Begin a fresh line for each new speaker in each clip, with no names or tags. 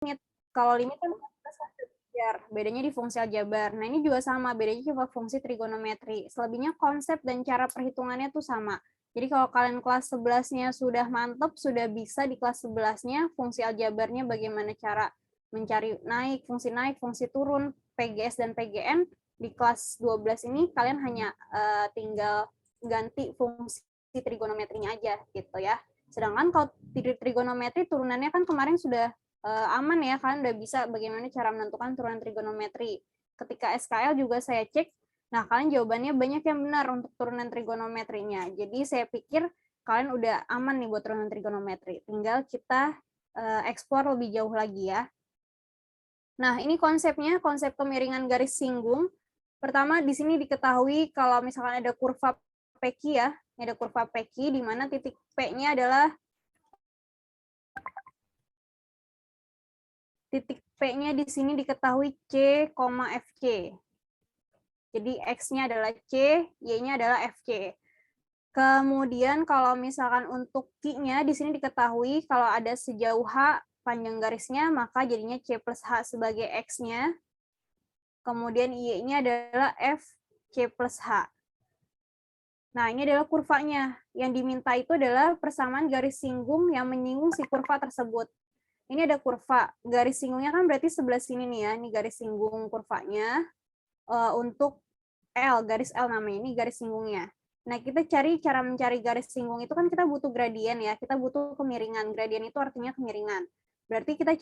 limit. Kalau limit kan bedanya di fungsi aljabar. Nah, ini juga sama, bedanya cuma fungsi trigonometri. Selebihnya konsep dan cara perhitungannya tuh sama. Jadi kalau kalian kelas 11-nya sudah mantap, sudah bisa di kelas 11-nya fungsi aljabarnya bagaimana cara mencari naik, fungsi turun, PGS dan PGN. Di kelas 12 ini kalian hanya tinggal ganti fungsi trigonometrinya aja gitu ya. Sedangkan kalau trigonometri turunannya kan kemarin sudah aman ya, kalian udah bisa bagaimana cara menentukan turunan trigonometri. Ketika SKL juga saya cek, nah kalian jawabannya banyak yang benar untuk turunan trigonometrinya. Jadi saya pikir kalian udah aman nih buat turunan trigonometri. Tinggal kita eksplor lebih jauh lagi ya. Nah, ini konsepnya, konsep kemiringan garis singgung. Pertama, di sini diketahui kalau misalkan ada kurva PQ ya, ini ada kurva PQ di mana titik P-nya adalah titik P-nya di sini diketahui C, FC. Jadi X-nya adalah C, Y-nya adalah FC. Kemudian kalau misalkan untuk Q-nya di sini diketahui kalau ada sejauh H panjang garisnya, maka jadinya C plus H sebagai X-nya. Kemudian Y-nya adalah F C plus H. Nah, ini adalah kurvanya. Yang diminta itu adalah persamaan garis singgung yang menyinggung si kurva tersebut. Ini ada kurva. Garis singgungnya kan berarti sebelah sini nih ya. Ini garis singgung kurvanya. Untuk L, garis L namanya. Ini garis singgungnya. Nah, kita cara mencari garis singgung itu kan kita butuh gradien ya. Kita butuh kemiringan. Gradien itu artinya kemiringan. Berarti kita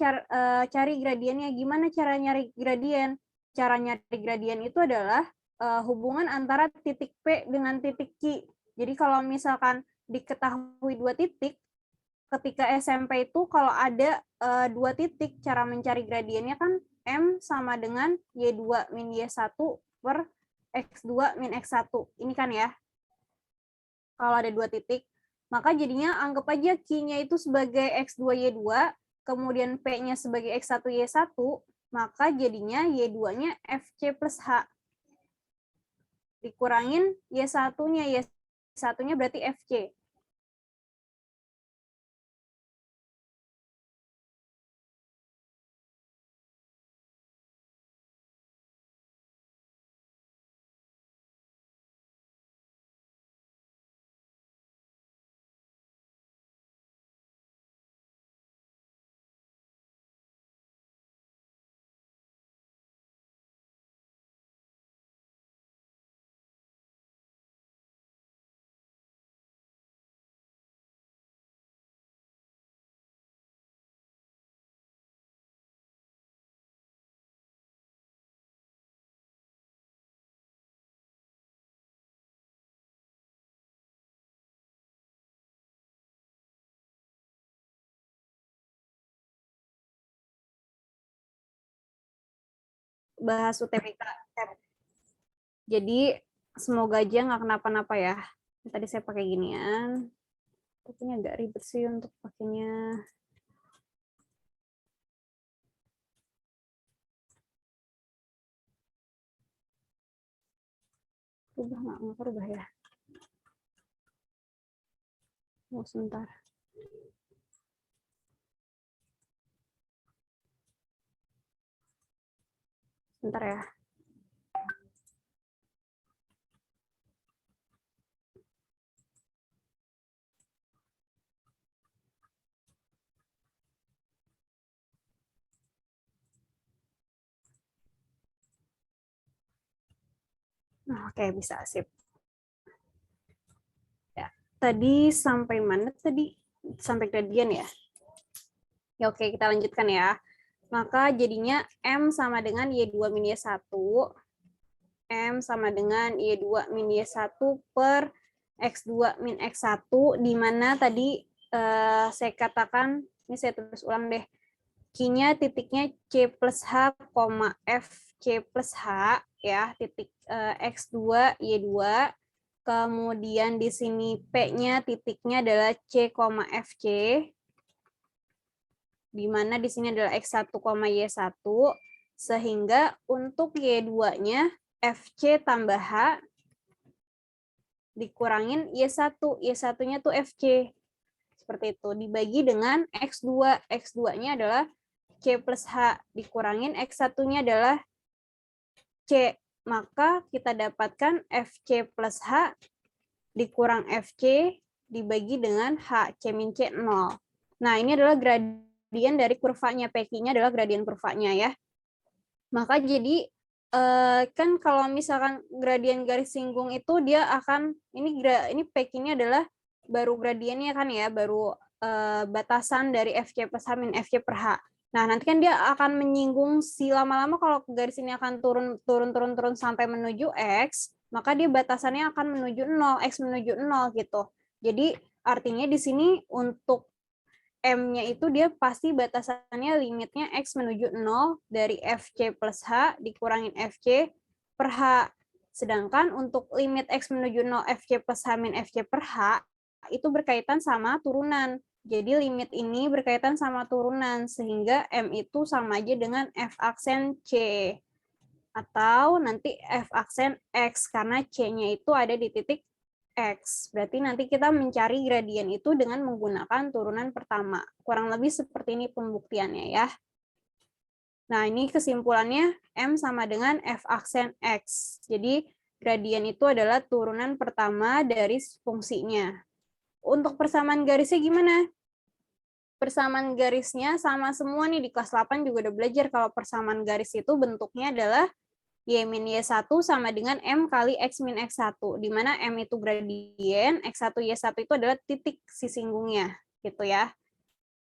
cari gradiennya. Gimana cara nyari gradien? Cara nyari gradien itu adalah hubungan antara titik P dengan titik Q. Jadi kalau misalkan diketahui dua titik, ketika SMP itu kalau ada dua titik, cara mencari gradiennya kan M sama dengan Y2 min Y1 per X2 min X1. Ini kan ya, kalau ada dua titik. Maka jadinya anggap aja Q-nya itu sebagai X2Y2, kemudian P-nya sebagai X1Y1, maka jadinya Y2-nya FC plus H. Dikurangin Y1-nya, Y1-nya berarti FC. Bahas UTBK. Jadi semoga aja nggak kenapa-napa ya. Tadi saya pakai ginian. Tapi ini agak ribet sih untuk pakainya. Rubah nggak rubah ya. Oh, sebentar. Sebentar ya. Nah, oke, bisa sip. Ya, tadi sampai mana tadi? Sampai gradien ya? Ya oke, kita lanjutkan ya. Maka jadinya M sama dengan Y2 min Y1. M sama dengan Y2 min Y1 per X2 min X1, di mana tadi saya katakan, ini saya tulis ulang deh, Q-nya titiknya C plus H, F C plus H, ya, titik X2, Y2, kemudian di sini P-nya titiknya adalah C, FC, di mana di sini adalah X1, Y1, sehingga untuk Y2-nya FC tambah H dikurangin Y1, Y1-nya tuh FC. Seperti itu, dibagi dengan X2. X2-nya adalah C plus H dikurangin X1-nya adalah C. Maka kita dapatkan FC plus H dikurang FC dibagi dengan H, C min C 0. Nah, ini adalah gradien dari kurvanya. PQ-nya adalah gradien kurvanya ya. Maka jadi, kan kalau misalkan gradien garis singgung itu dia akan, ini PQ-nya adalah baru gradiennya kan ya, baru batasan dari FC plus H min FC per H. Nah, nanti kan dia akan menyinggung si lama-lama kalau garis ini akan turun sampai menuju X, maka dia batasannya akan menuju 0, X menuju 0 gitu. Jadi artinya di sini untuk M-nya itu dia pasti batasannya limitnya X menuju 0 dari FC plus H dikurangin FC per H. Sedangkan untuk limit X menuju 0 FC plus H min FC per H itu berkaitan sama turunan. Jadi limit ini berkaitan sama turunan, sehingga M itu sama aja dengan F aksen C. Atau nanti F aksen X, karena C-nya itu ada di titik X. Berarti nanti kita mencari gradien itu dengan menggunakan turunan pertama. Kurang lebih seperti ini pembuktiannya ya. Nah, ini kesimpulannya M sama dengan F aksen X. Jadi gradien itu adalah turunan pertama dari fungsinya. Untuk persamaan garisnya gimana? Persamaan garisnya sama semua nih, di kelas 8 juga udah belajar kalau persamaan garis itu bentuknya adalah Y min Y1 sama dengan M kali X min X1, di mana M itu gradien, X1 Y1 itu adalah titik si singgungnya, gitu ya.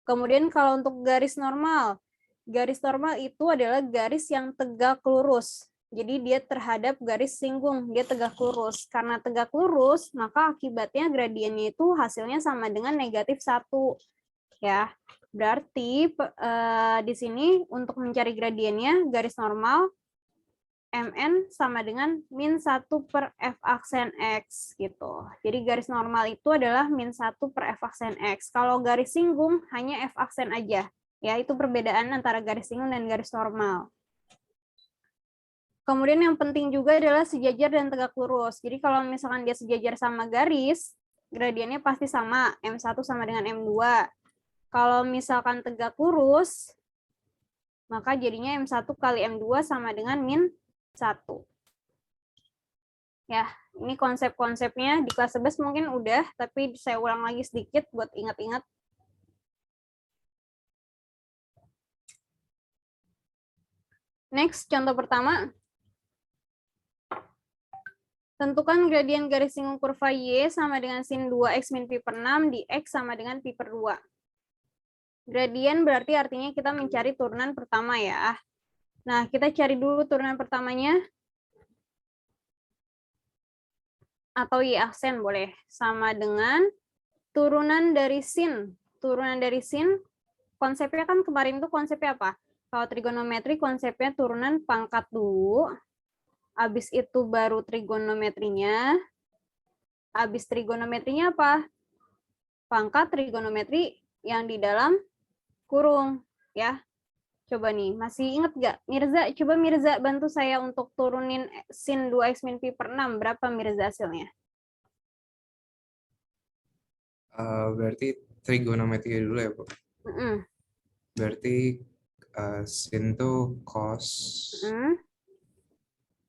Kemudian kalau untuk garis normal itu adalah garis yang tegak lurus. Jadi dia terhadap garis singgung, dia tegak lurus. Karena tegak lurus, maka akibatnya gradiennya itu hasilnya sama dengan negatif 1. Ya, berarti di sini untuk mencari gradiennya garis normal MN sama dengan min 1 per F aksen X gitu. Jadi garis normal itu adalah min 1 per F aksen X. Kalau garis singgung hanya F aksen aja. Ya, itu perbedaan antara garis singgung dan garis normal. Kemudian yang penting juga adalah sejajar dan tegak lurus. Jadi kalau misalkan dia sejajar sama garis, gradiennya pasti sama. M1 sama dengan M2. Kalau misalkan tegak lurus, maka jadinya M1 kali M2 sama dengan min 1. Ya, ini konsep-konsepnya di kelas 11 mungkin udah, tapi saya ulang lagi sedikit buat ingat-ingat. Next, contoh pertama. Tentukan gradien garis singgung kurva Y sama dengan sin 2X min pi per 6 di X sama dengan pi per 2. Gradien berarti artinya kita mencari turunan pertama ya. Nah, kita cari dulu turunan pertamanya. Atau Y aksen boleh. Sama dengan turunan dari sin. Turunan dari sin, konsepnya kan kemarin tuh konsepnya apa? Kalau trigonometri konsepnya turunan pangkat dulu. Habis itu baru trigonometrinya. Habis trigonometrinya apa? Pangkat trigonometri yang di dalam kurung. Ya, coba nih, masih ingat nggak? Mirza, coba Mirza bantu saya untuk turunin sin 2x min pi per 6. Berapa Mirza hasilnya?
Berarti trigonometri dulu ya, Bu? Berarti sin itu cos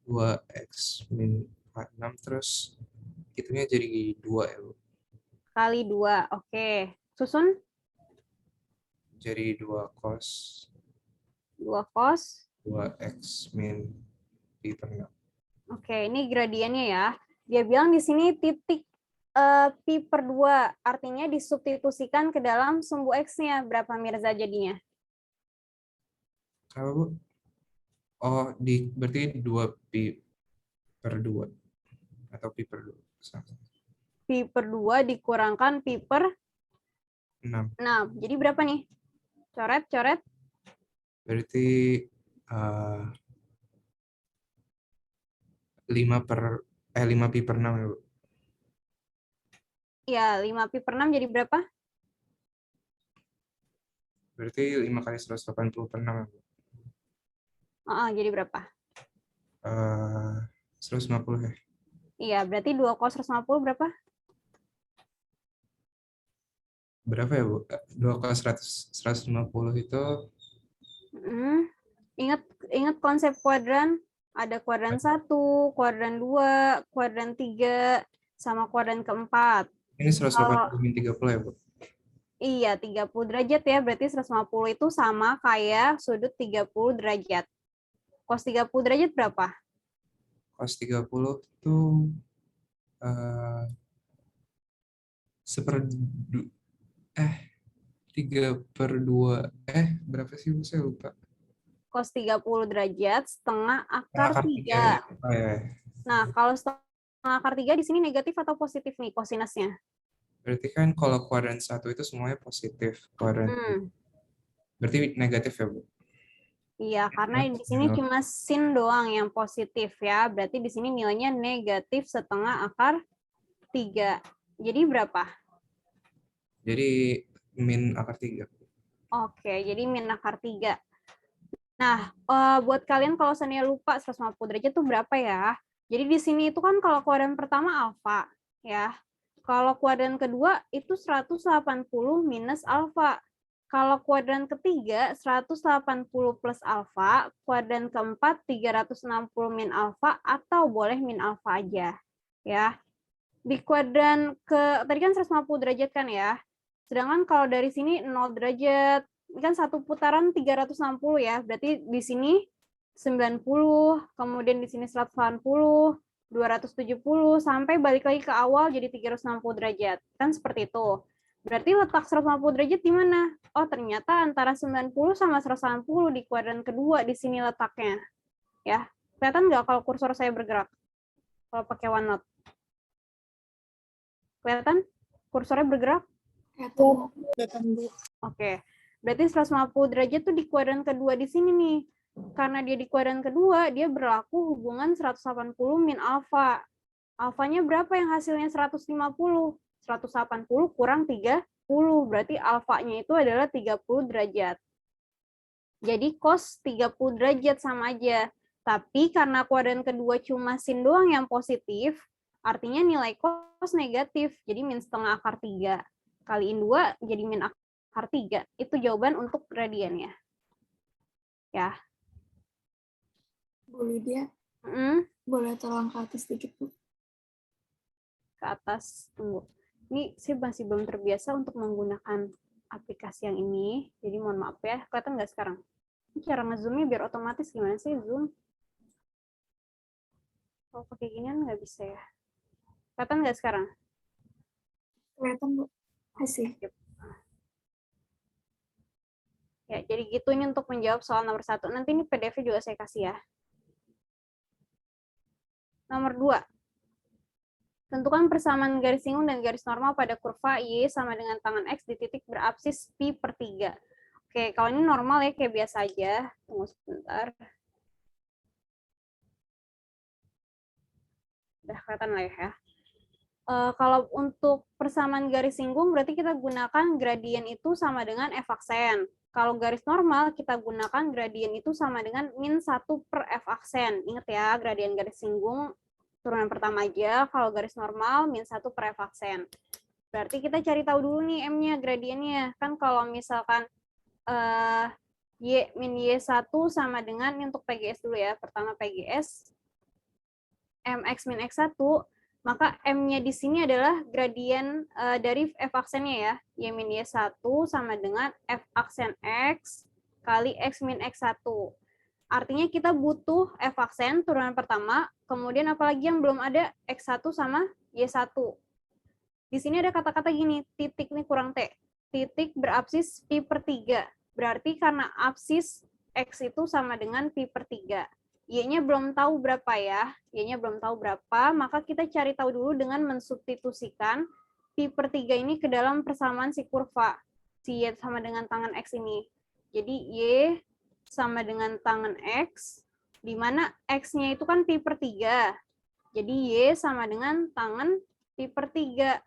2x min 6, terus hitungnya jadi 2 ya, Bu?
Kali 2, oke. Susun?
Jadi 2 cos 2x min pi per 6.
Oke, ini gradiennya ya. Dia bilang di sini titik pi per 2, artinya disubstitusikan ke dalam sumbu X-nya. Berapa Mirza jadinya?
Apa, Bu? Oh, berarti 2 pi per 2. Atau pi per 2.
Pi per 2 dikurangkan pi per
6.
Jadi berapa nih? Coret.
Berarti 5 pi per 6 ya, Bu?
Ya, 5 pi per 6 jadi berapa?
Berarti 5 kali 180 per 6 ya, Bu?
Jadi berapa?
150 ya?
Iya, berarti 2 cos 150 berapa?
Berapa ya, Bu? 2 kali 150 itu
Ingat konsep kuadran, ada kuadran 1, kuadran 2, kuadran 3, sama kuadran keempat.
Ini 180 min 30 ya, Bu?
Iya, 30 derajat ya, berarti 150 itu sama kayak sudut 30 derajat. Cos 30 derajat berapa?
Cos 30 itu seperdu 3/2 berapa sih Bu? Saya lupa.
Cos 30 derajat setengah akar
Akar
3.
3. Oh, ya.
Nah, kalau setengah akar 3 di sini negatif atau positif nih kosinusnya?
Berarti kan kalau kuadran 1 itu semuanya positif. Kuadran berarti negatif ya, Bu?
Iya, karena di sini cuma sin doang yang positif ya. Berarti di sini nilainya negatif setengah akar 3. Jadi berapa?
Jadi min akar 3.
Oke, jadi min akar 3. Nah, buat kalian kalau seandainya lupa 150 derajat itu berapa ya? Jadi di sini itu kan kalau kuadran pertama alfa, ya. Kalau kuadran kedua itu 180 minus alfa. Kalau kuadran ketiga 180 plus alfa, kuadran keempat 360 min alfa atau boleh min alfa aja, ya. Di kuadran tadi kan 150 derajat kan ya. Sedangkan kalau dari sini 0 derajat, ini kan satu putaran 360 ya. Berarti di sini 90, kemudian di sini 180, 270 sampai balik lagi ke awal jadi 360 derajat. Kan seperti itu. Berarti letak 150 derajat di mana? Oh, ternyata antara 90 sama 180 di kuadran kedua di sini letaknya. Ya. Kelihatan nggak kalau kursor saya bergerak? Kalau pakai OneNote. Kelihatan kursornya bergerak? Oke. Berarti 150 derajat tuh di kuadran kedua di sini nih. Karena dia di kuadran kedua, dia berlaku hubungan 180 min alfa. Alfanya berapa yang hasilnya 150? 180 kurang 30. Berarti alfanya itu adalah 30 derajat. Jadi cos 30 derajat sama aja. Tapi karena kuadran kedua cuma sin doang yang positif, artinya nilai cos negatif. Jadi min setengah akar 3. Kaliin 2 jadi min akar 3. Itu jawaban untuk gradiennya. Ya.
Bu Lydia, boleh tolong ke atas sedikit, Bu?
Ke atas, tunggu. Ini saya masih belum terbiasa untuk menggunakan aplikasi yang ini. Jadi mohon maaf ya. Kelihatan nggak sekarang? Ini cara nge-zoom-nya biar otomatis gimana sih zoom? Kalau pakai ginian nggak bisa ya. Kelihatan nggak sekarang?
Kelihatan, Bu. Hasil.
Ya, jadi gitu ini untuk menjawab soal nomor 1. Nanti ini PDF juga saya kasih ya. Nomor 2. Tentukan persamaan garis singgung dan garis normal pada kurva Y sama dengan tangan X di titik berabsis pi per 3. Oke, kalau ini normal ya, kayak biasa aja. Tunggu sebentar. Udah kelihatan lah ya. Kalau untuk persamaan garis singgung, berarti kita gunakan gradien itu sama dengan F aksen. Kalau garis normal, kita gunakan gradien itu sama dengan min 1 per F aksen. Ingat ya, gradien garis singgung turunan pertama aja. Kalau garis normal, min 1 per F aksen. Berarti kita cari tahu dulu nih M-nya, gradiennya. Kan kalau misalkan Y min Y1 sama dengan, ini untuk PGS dulu ya. Pertama PGS, MX min X1, maka M-nya di sini adalah gradien dari F aksennya ya. Y min Y1 sama dengan F aksen X kali X min X1. Artinya kita butuh F aksen turunan pertama, kemudian apalagi yang belum ada X1 sama Y1. Di sini ada kata-kata gini, titik ini kurang T. Titik berabsis pi per 3. Berarti karena absis X itu sama dengan pi per 3. Y-nya belum tahu berapa ya. Y-nya belum tahu berapa, maka kita cari tahu dulu dengan mensubstitusikan pi per 3 ini ke dalam persamaan si kurva. Si Y sama dengan tangan X ini. Jadi Y sama dengan tangan X, di mana X-nya itu kan pi per 3. Jadi Y sama dengan tangan pi per 3.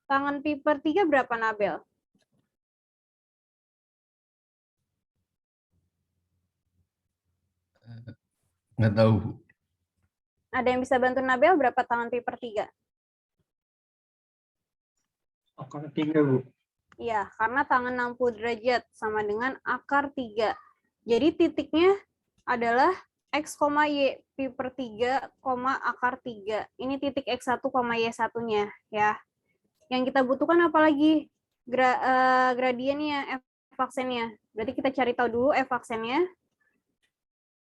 Tangan pi per 3 berapa, Nabel?
Nggak tahu.
Ada yang bisa bantu Nabel berapa tangan pi per 3?
Akar 3, Bu.
Iya, karena tangan 60 derajat sama dengan akar 3. Jadi titiknya adalah X, Y, pi per 3, akar 3. Ini titik X1, Y1-nya ya. Yang kita butuhkan apa lagi? Gradiennya, F aksennya. Berarti kita cari tahu dulu F aksennya.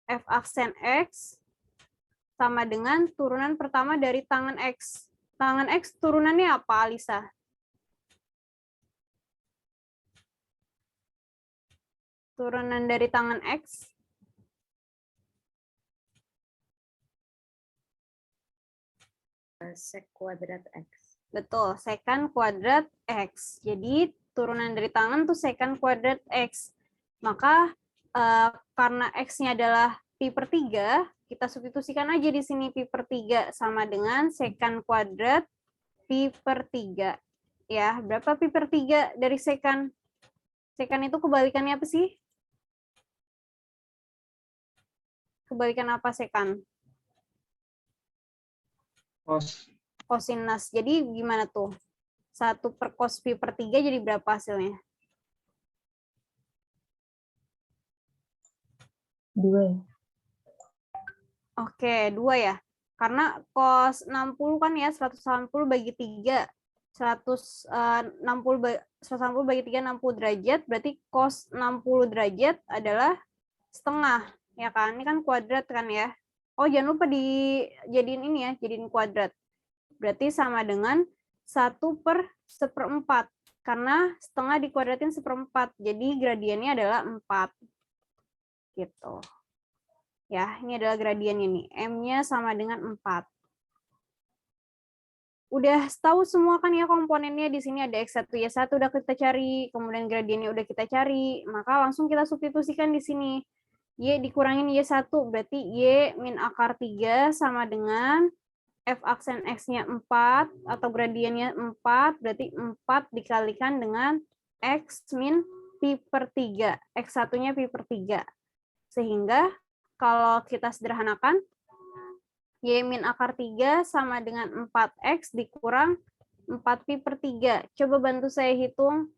F aksen X sama dengan turunan pertama dari tangan X. Tangan X turunannya apa, Alisa? Turunan dari tangan X.
Sek kuadrat X.
Betul, secant kuadrat X. Jadi turunan dari tangan tuh secant kuadrat X. Maka karena X-nya adalah pi per 3, kita substitusikan aja di sini pi per 3 sama dengan secant kuadrat pi per 3. Ya, berapa pi per 3 dari secant? Secant itu kebalikannya apa sih? Kebalikan apa secant?
Cos.
Kosinus. Jadi gimana tuh? 1 per cos pi per 3 jadi berapa hasilnya?
2.
Oke, 2 ya. Karena cos 60 kan ya 180 bagi 3. 160 bagi 3 60 derajat, berarti cos 60 derajat adalah setengah, ya kan? Ini kan kuadrat kan ya. Oh, jangan lupa dijadiin ini ya, jadiin kuadrat. Berarti sama dengan 1 per 1/4. Karena setengah dikuadratin 1/4. Jadi gradiennya adalah 4. Gitu. Ya, ini adalah gradiennya nih. M-nya sama dengan 4. Udah tahu semua kan ya komponennya. Di sini ada X1, Y1 udah kita cari. Kemudian gradiennya udah kita cari. Maka langsung kita substitusikan di sini. Y dikurangin Y1. Berarti Y min akar 3 sama dengan F aksen X-nya 4 atau gradiennya 4, berarti 4 dikalikan dengan X min pi per 3. X1-nya pi per 3. Sehingga kalau kita sederhanakan, Y min akar 3 sama dengan 4X dikurang 4 pi per 3. Coba bantu saya hitung,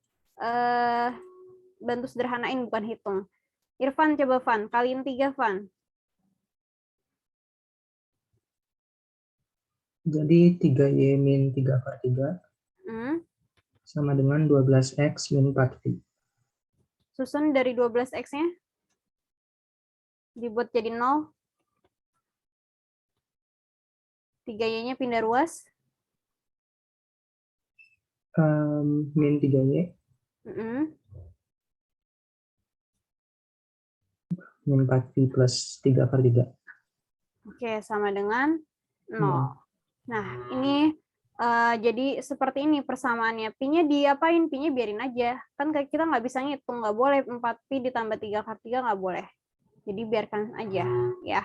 bantu sederhanain bukan hitung. Irfan coba Van, kaliin 3 Van.
Jadi 3Y min 3 akar 3 sama dengan 12X min 4Y.
Susun dari 12X-nya. Dibuat jadi 0. 3Y-nya pindah ruas.
Min 3Y min 4Y plus 3 akar 3.
Oke, sama dengan 0. Nah, ini jadi seperti ini persamaannya. Pi-nya diapain? Pi-nya biarin aja. Kan kita nggak bisa ngitung, nggak boleh 4pi ditambah 3 akar 3, nggak boleh. Jadi biarkan aja, ya.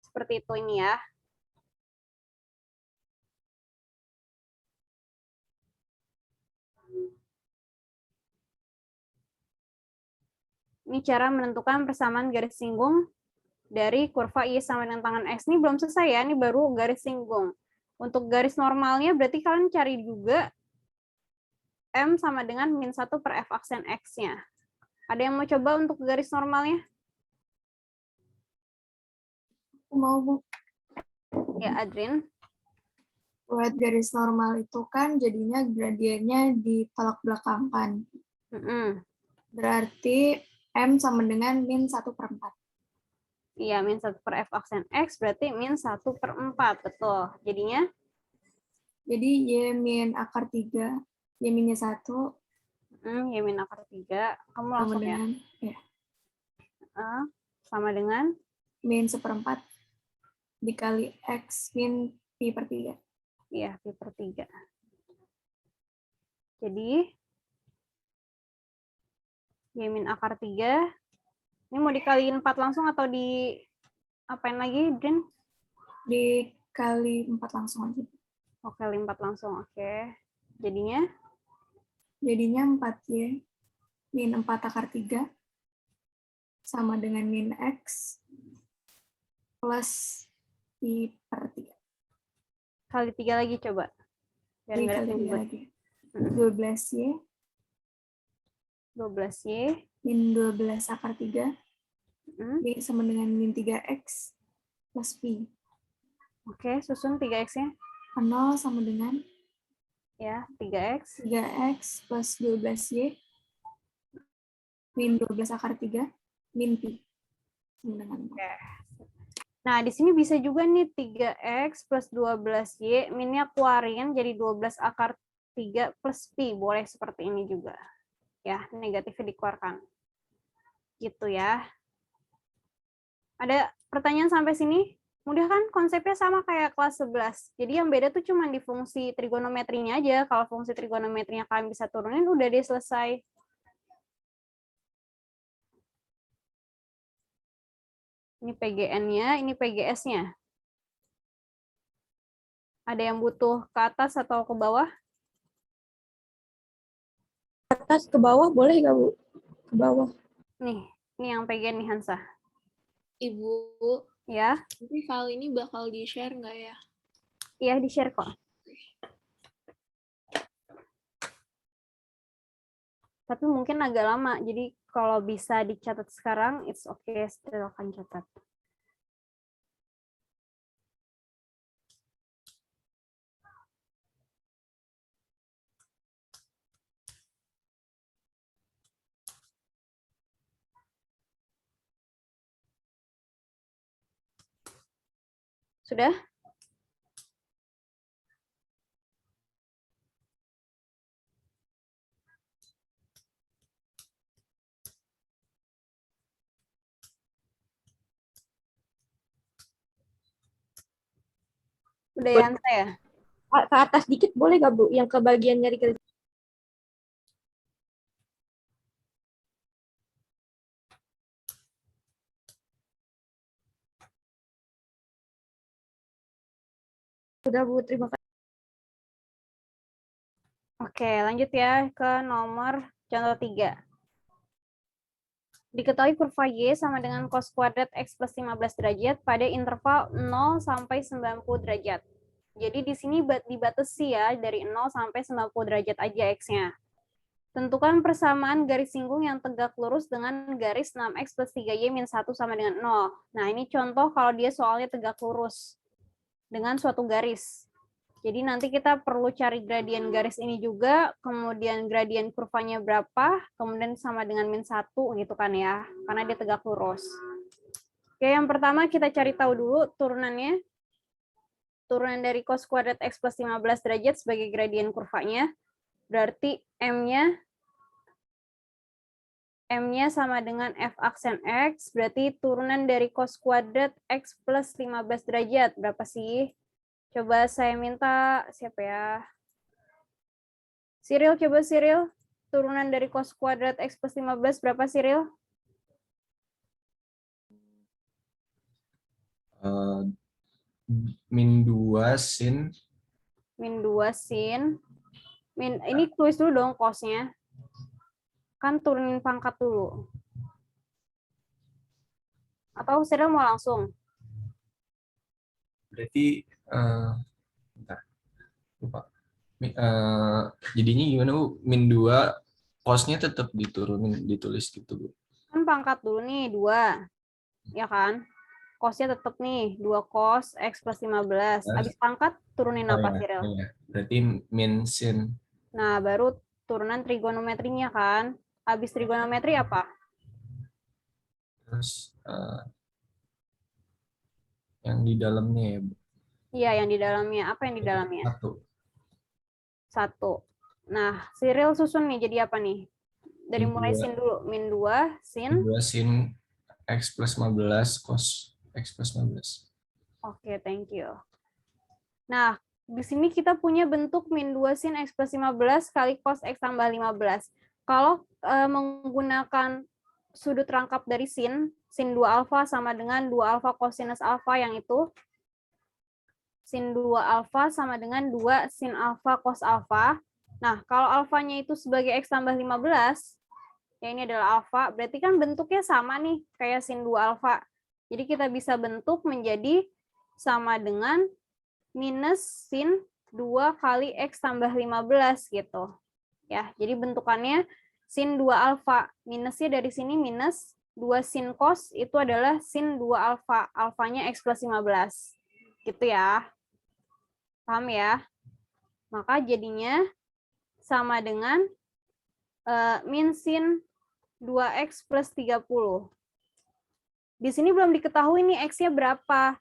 Seperti itu ini ya. Ini cara menentukan persamaan garis singgung dari kurva Y sama dengan tangan X. Ini belum selesai ya, ini baru garis singgung. Untuk garis normalnya berarti kalian cari juga M sama dengan min 1 per F aksen X-nya. Ada yang mau coba untuk garis normalnya?
Mau, Bu.
Ya, Adrin.
Buat garis normal itu kan jadinya gradiennya ditolak belakangkan. Berarti M sama dengan min 1 per 4.
Iya, min 1 per F aksen X berarti min 1 per 4. Betul. Jadinya?
Jadi Y min akar 3. Y minnya 1.
Y min akar 3. Kamu langsung
sama dengan,
ya? Sama dengan?
Min 1/4 dikali X min pi per 3.
Iya, pi per 3. Jadi, Y min akar 3. Ini mau dikaliin 4 langsung atau di apain lagi, Drin?
Dikali 4 langsung aja.
Oh, kali 4 langsung, oke. Jadinya?
Jadinya 4Y min 4 akar 3 sama dengan min X plus pi per 3.
Kali 3 lagi coba. Biar nggak
Dikali
ada
3
ribet.
lagi. 12Y
12Y.
min 12 akar 3
Hmm.
sama dengan min 3X plus Pi.
Oke, susun 3X-nya.
0 sama dengan
Ya, 3X.
3X plus 12Y min 12 akar 3 min Pi. Sama dengan 0.
Oke. Nah, di sini bisa juga nih 3X plus 12Y, minnya keluarin jadi 12 akar 3 plus Pi. Boleh seperti ini juga. Ya, negatifnya dikeluarkan. Gitu ya. Ada pertanyaan sampai sini? Mudah kan? Konsepnya sama kayak kelas 11. Jadi yang beda tuh cuma di fungsi trigonometrinya aja. Kalau fungsi trigonometrinya kalian bisa turunin, udah deh selesai. Ini PGN-nya, ini PGS-nya. Ada yang butuh ke atas atau ke bawah?
Atas ke bawah boleh nggak, Bu? Ke bawah.
Nih, ini yang PGN nih Hansa.
Ibu,
Ya,
nanti file ini bakal di-share nggak ya?
iya di-share kok. Tapi mungkin agak lama, jadi kalau bisa dicatat sekarang, it's okay, silakan catat. Sudah? Udah ya, Hansa ya?
Ke atas dikit boleh nggak, Bu? Yang ke bagian nyari kerja. Udah, Bu. Terima kasih.
Oke, lanjut ya ke nomor contoh 3. Diketahui kurva Y sama dengan cos kuadrat X plus 15 derajat pada interval 0 sampai 90 derajat. Jadi di sini dibatasi ya, dari 0 sampai 90 derajat aja X-nya. Tentukan persamaan garis singgung yang tegak lurus dengan garis 6X plus 3Y min 1 sama dengan 0. Nah, ini contoh kalau dia soalnya tegak lurus dengan suatu garis. Jadi nanti kita perlu cari gradien garis ini juga, kemudian gradien kurvanya berapa, kemudian sama dengan min 1 gitu kan ya, karena dia tegak lurus. Oke, yang pertama kita cari tahu dulu turunannya. Turunan dari cos kuadrat X plus 15 derajat sebagai gradien kurvanya. Berarti M-nya sama dengan F aksen X, berarti turunan dari cos kuadrat X plus 15 derajat. Berapa sih? Coba saya minta, siapa ya? Cyril, coba Cyril. Turunan dari cos kuadrat X plus 15 berapa Cyril?
Min 2 sin.
Min 2 sin. Ini tulis dulu dong cosnya. Kan turunin pangkat dulu. Atau Cyril mau langsung?
Berarti bentar. Lupa. Jadinya gimana, Bu? Min 2 cos-nya tetap ditulis gitu, Bu.
Kan pangkat dulu nih 2. Ya kan? Cosnya tetap nih 2 cos X plus 15. Habis pangkat turunin apa Cyril?
Ya. Berarti min sin.
Nah, baru turunan trigonometrinya kan. Habis trigonometri apa?
Terus yang di dalamnya ya, Bu.
Iya, yang di dalamnya. Apa yang di dalamnya? 1. Nah, Cyril susun nih jadi apa nih? Dari
Min
mulai
2.
sin dulu. Min 2, sin.
2 sin X plus 15 cos X plus 15.
Oke, thank you. Nah, di sini kita punya bentuk min 2 sin X plus 15 kali cos X tambah 15. Kalau menggunakan sudut rangkap dari sin 2 alfa sama dengan 2 alfa cosinus alfa yang itu. Sin 2 alfa sama dengan 2 sin alfa cos alfa. Nah, kalau alfanya itu sebagai X tambah 15, ya ini adalah alfa, berarti kan bentuknya sama nih, kayak sin 2 alfa. Jadi kita bisa bentuk menjadi sama dengan minus sin 2 kali X tambah 15 gitu. Ya, jadi bentukannya sin 2 alfa. Minusnya dari sini minus 2 sin cos itu adalah sin 2 alfa. Alfanya X plus 15. Gitu ya. Paham ya? Maka jadinya sama dengan min sin 2X plus 30. Di sini belum diketahui nih X-nya berapa.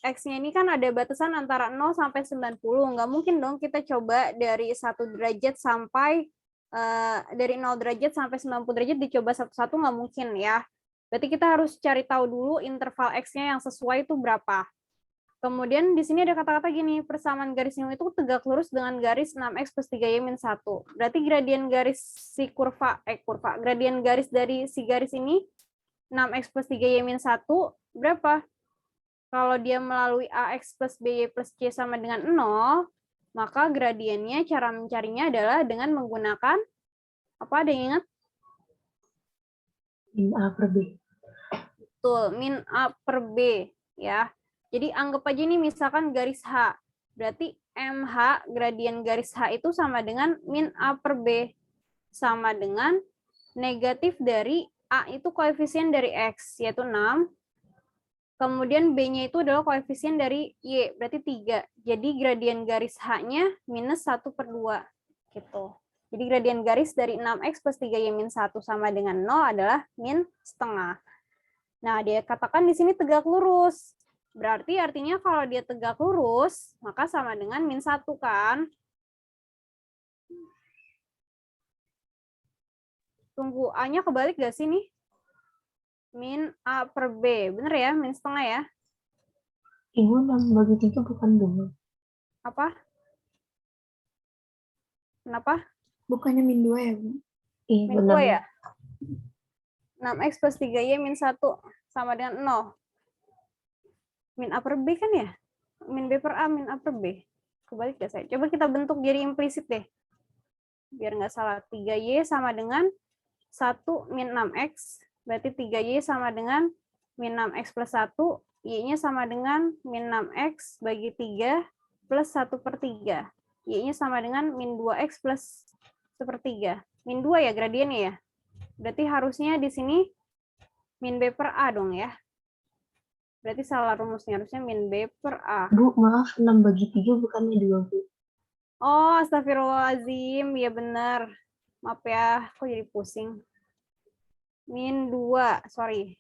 X-nya ini kan ada batasan antara 0 sampai 90. Nggak mungkin dong kita coba dari 1 derajat sampai dari 0 derajat sampai 90 derajat dicoba satu-satu, nggak mungkin ya. Berarti kita harus cari tahu dulu interval X-nya yang sesuai itu berapa. Kemudian di sini ada kata-kata gini, persamaan garis ini itu tegak lurus dengan garis 6X plus 3Y-1. Berarti gradien garis si gradien garis dari si garis ini 6X plus 3Y-1 berapa? Kalau dia melalui AX plus BY plus C sama dengan 0, maka gradiennya cara mencarinya adalah dengan menggunakan, apa ada yang ingat?
Min A per B.
Betul, min A per B. Ya. Jadi anggap aja ini misalkan garis H. Berarti MH, gradien garis H itu sama dengan min A per B. Sama dengan negatif dari A itu koefisien dari X, yaitu 6. Kemudian B-nya itu adalah koefisien dari Y, berarti 3. Jadi gradien garis H-nya minus 1 per 2. Gitu. Jadi gradien garis dari 6X plus 3Y-1 sama dengan 0 adalah min setengah. Nah, dia katakan di sini tegak lurus. Berarti artinya kalau dia tegak lurus, maka sama dengan min 1 kan? Tunggu, A-nya kebalik gak sih nih? Min A per B. Bener ya? Min setengah ya?
Ibu 6 bagi 3 bukan 2.
Apa? Kenapa?
Bukannya min 2 ya, Bu?
Iya,
Min 2 ya? 6X plus 3Y min 1 sama dengan 0. Min A per B kan ya? Min B per A, min A per B. Kebalik ya saya. Coba kita bentuk jadi implisit deh. Biar nggak salah. 3Y sama dengan 1 min 6X. Berarti 3Y sama dengan min 6X plus 1. Y-nya sama dengan min 6X bagi 3 plus 1 per 3. Y-nya sama dengan min 2X plus 1 per 3. Min 2 ya gradiennya ya? Berarti harusnya di sini min B per A dong ya? Berarti salah rumusnya, harusnya min B per A.
Bu, maaf, 6 bagi 3 bukannya 2, Bu.
Oh, astagfirullahaladzim. Ya benar. Maaf ya, kok jadi pusing. Min 2, sorry.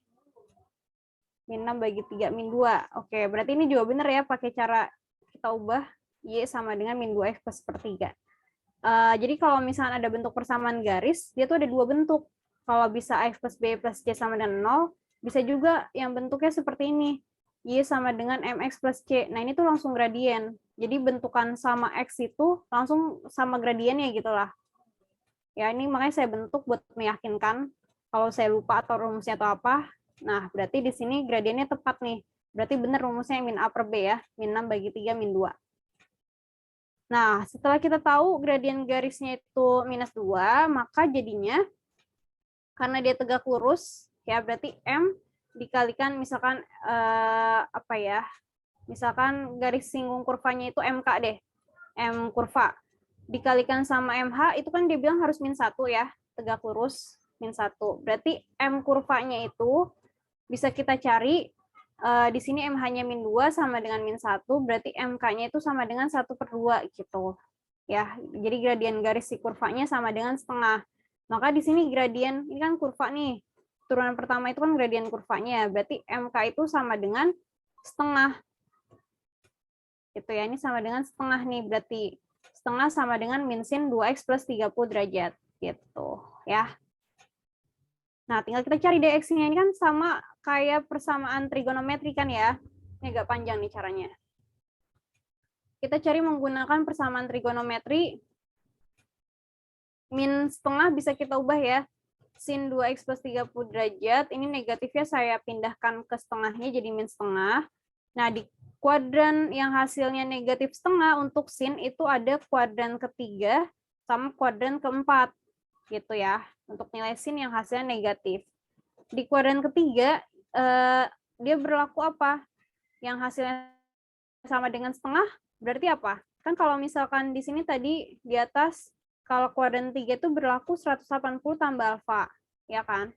Min 6 bagi 3, min 2. Oke, berarti ini juga benar ya, pakai cara kita ubah Y sama dengan min 2X plus per 3. Jadi kalau misalnya ada bentuk persamaan garis, dia tuh ada dua bentuk. Kalau bisa X plus B plus C sama dengan 0, bisa juga yang bentuknya seperti ini. Y sama dengan MX plus C. Nah, ini tuh langsung gradien. Jadi bentukan sama X itu langsung sama gradiennya gitu lah. Ya, ini makanya saya bentuk buat meyakinkan. Kalau saya lupa atau rumusnya atau apa, nah berarti di sini gradiennya tepat nih. Berarti benar rumusnya min A per B ya. Min 6 bagi 3, min 2. Nah, setelah kita tahu gradien garisnya itu minus 2, maka jadinya karena dia tegak lurus, ya berarti M dikalikan misalkan apa ya? Misalkan garis singgung kurvanya itu MK deh. M kurva. Dikalikan sama MH itu kan dia bilang harus min 1 ya, tegak lurus min 1. Berarti M kurvanya itu bisa kita cari di sini MH-nya min 2 sama dengan min 1, berarti MK-nya itu sama dengan 1 per 2 gitu. Ya, jadi gradien garis si kurvanya sama dengan setengah. Maka di sini gradien, ini kan kurva nih. Turunan pertama itu kan gradien kurvanya, berarti MK itu sama dengan setengah. Gitu ya, ini sama dengan setengah nih, berarti setengah sama dengan min sin 2X plus 30 derajat. Gitu ya. Nah, tinggal kita cari dx-nya. Ini kan sama kayak persamaan trigonometri kan ya. Ini agak panjang nih caranya. Kita cari menggunakan persamaan trigonometri. Min setengah bisa kita ubah ya. Sin 2x plus 30 derajat. Ini negatifnya saya pindahkan ke setengahnya jadi min setengah. Nah, di kuadran yang hasilnya negatif setengah untuk sin itu ada kuadran ketiga sama kuadran keempat. Gitu ya. Untuk nilai sin yang hasilnya negatif. Di kuadran ketiga, dia berlaku apa? Yang hasilnya sama dengan setengah, berarti apa? Kan kalau misalkan di sini tadi di atas Kalau kuadran 3 itu berlaku 180 tambah alfa, ya kan?